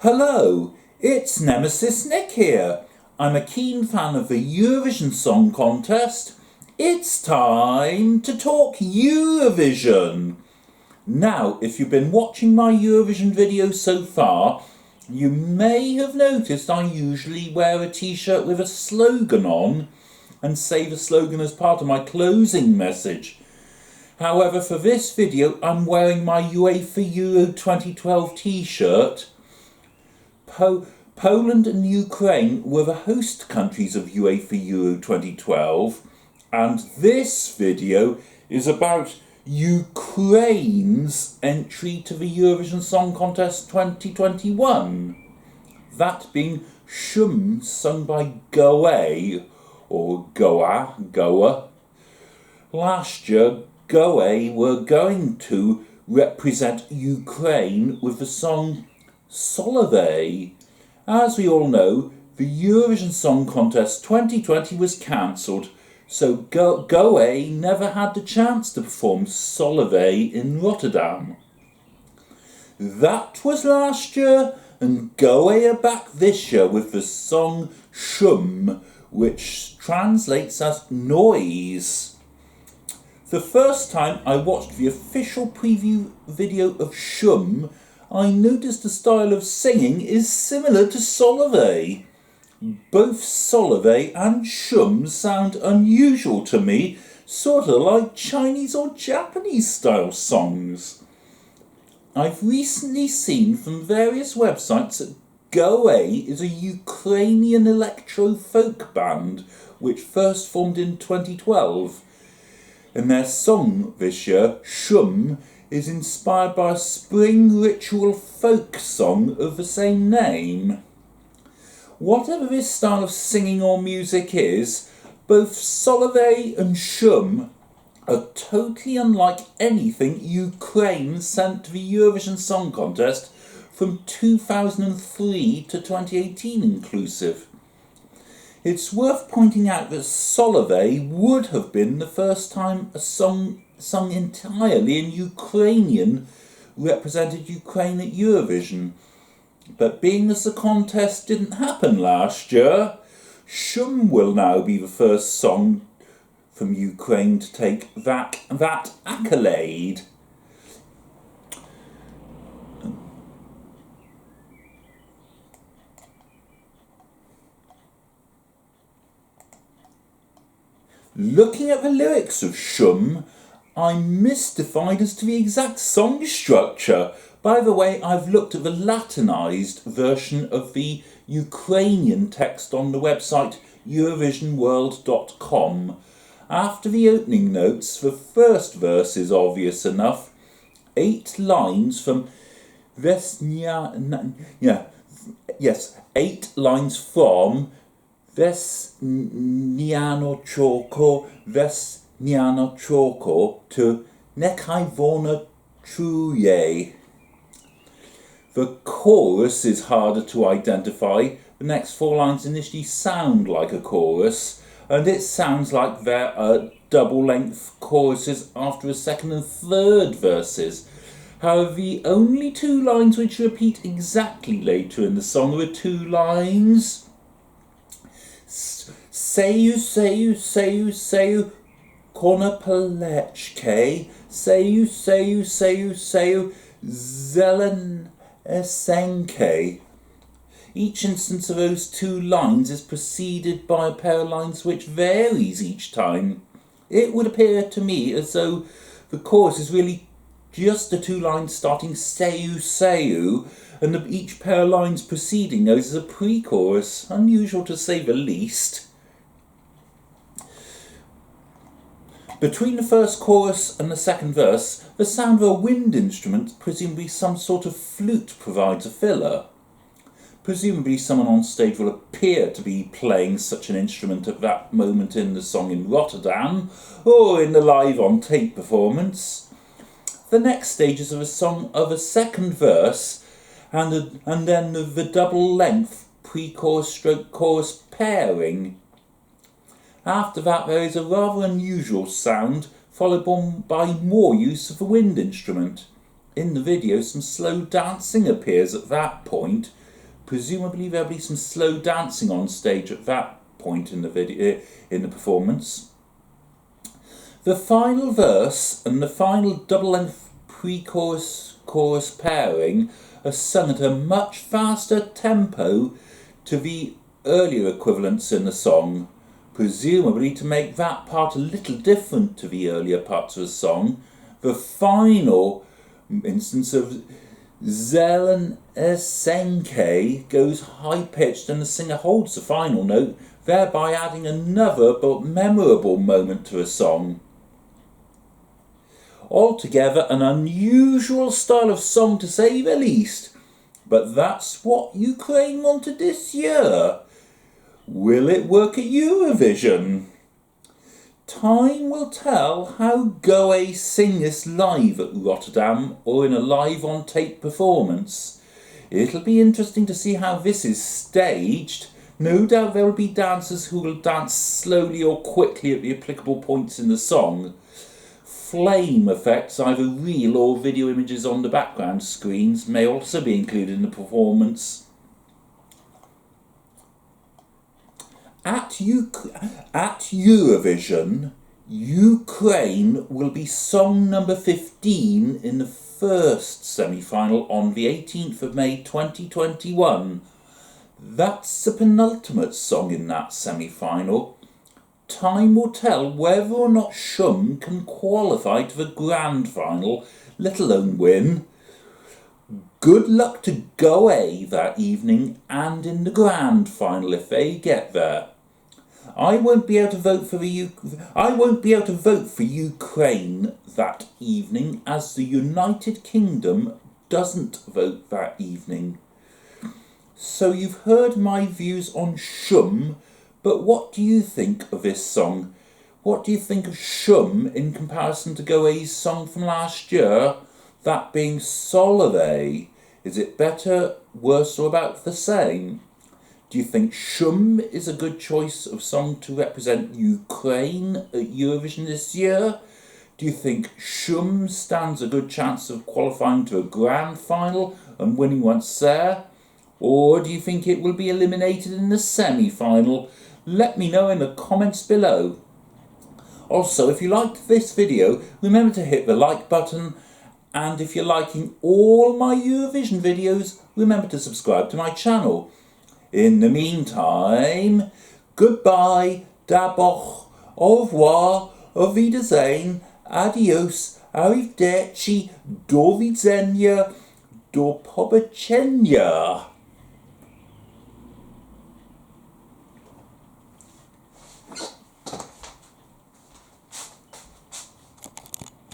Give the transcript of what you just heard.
Hello, it's Nemesis Nick here. I'm a keen fan of the Eurovision Song Contest. It's time to talk Eurovision. Now, if you've been watching my Eurovision videos so far, you may have noticed I usually wear a t-shirt with a slogan on and say the slogan as part of my closing message. However, for this video, I'm wearing my UEFA Euro 2012 t-shirt. Poland and Ukraine were the host countries of UEFA Euro 2012, and this video is about Ukraine's entry to the Eurovision Song Contest 2021. That being Shum, sung by Goa, or Goa. Last year, Goa were going to represent Ukraine with the song Solove. As we all know, the Eurovision Song Contest 2020 was cancelled, so Goa never had the chance to perform Solove in Rotterdam. That was last year, and Goa are back this year with the song Shum, which translates as noise. The first time I watched the official preview video of Shum, I noticed the style of singing is similar to Solove. Both Solove and Shum sound unusual to me, sort of like Chinese or Japanese style songs. I've recently seen from various websites that Goa is a Ukrainian electro-folk band which first formed in 2012. And their song this year, Shum, is inspired by a spring ritual folk song of the same name. Whatever this style of singing or music is, both Solove and Shum are totally unlike anything Ukraine sent to the Eurovision Song Contest from 2003 to 2018 inclusive. It's worth pointing out that Solove would have been the first time a song sung entirely in Ukrainian represented Ukraine at Eurovision. But being as the contest didn't happen last year, Shum will now be the first song from Ukraine to take that accolade. Looking at the lyrics of Shum, I'm mystified as to the exact song structure. By the way, I've looked at the Latinized version of the Ukrainian text on the website eurovisionworld.com. After the opening notes, the first verse is obvious enough. 8 lines from 8 lines from Vesniano Choko to Nekai Vona Truye. The chorus is harder to identify. The next 4 lines initially sound like a chorus, and it sounds like there are double-length choruses after the second and third verses. However, the only 2 lines which repeat exactly later in the song are 2 lines. Seju, Konopalechke, Seju, Zelen Esenke. Each instance of those 2 lines is preceded by a pair of lines which varies each time. It would appear to me as though the chorus is really just the 2 lines starting Seju, and each pair of lines preceding those is a pre-chorus, unusual to say the least. Between the first chorus and the second verse, the sound of a wind instrument, presumably some sort of flute, provides a filler. Presumably someone on stage will appear to be playing such an instrument at that moment in the song in Rotterdam, or in the live on tape performance. The next stages of a song of a second verse, and then the double-length pre-chorus stroke chorus pairing. After that there is a rather unusual sound, followed by more use of the wind instrument. In the video some slow dancing appears at that point, Presumably there'll be some slow dancing on stage at that point in the video, in the performance. The final verse and the final double-length pre-chorus chorus pairing are sung at a much faster tempo to the earlier equivalents in the song, presumably to make that part a little different to the earlier parts of the song. The final instance of Zelen Esenke goes high-pitched and the singer holds the final note, thereby adding another but memorable moment to the song. Altogether an unusual style of song to say the least, but that's what Ukraine wanted this year. Will it work at Eurovision? Time will tell how Goe sing this live at Rotterdam or in a live on tape performance. It'll be interesting to see how this is staged. No doubt there will be dancers who will dance slowly or quickly at the applicable points in the song. Flame effects, either real or video images on the background screens, may also be included in the performance. At Eurovision, Ukraine will be song number 15 in the first semi-final on the 18th of May 2021. That's the penultimate song in that semi-final. Time will tell whether or not Shum can qualify to the grand final, let alone win. Good luck to Goe that evening and in the grand final if they get there. I won't be able to vote for Ukraine that evening, as the United Kingdom doesn't vote that evening. So you've heard my views on Shum, but what do you think of this song? What do you think of Shum in comparison to Goe's song from last year, that being Solove? Is it better, worse, or about the same? Do you think Shum is a good choice of song to represent Ukraine at Eurovision this year? Do you think Shum stands a good chance of qualifying to a grand final and winning once there? Or do you think it will be eliminated in the semi-final? Let me know in the comments below. Also, if you liked this video, remember to hit the like button, and if you're liking all my Eurovision videos, remember to subscribe to my channel. In the meantime, goodbye, daboch, au revoir, auf Wiedersehen, adios, arrivederci, do widzenia, do pobacenia.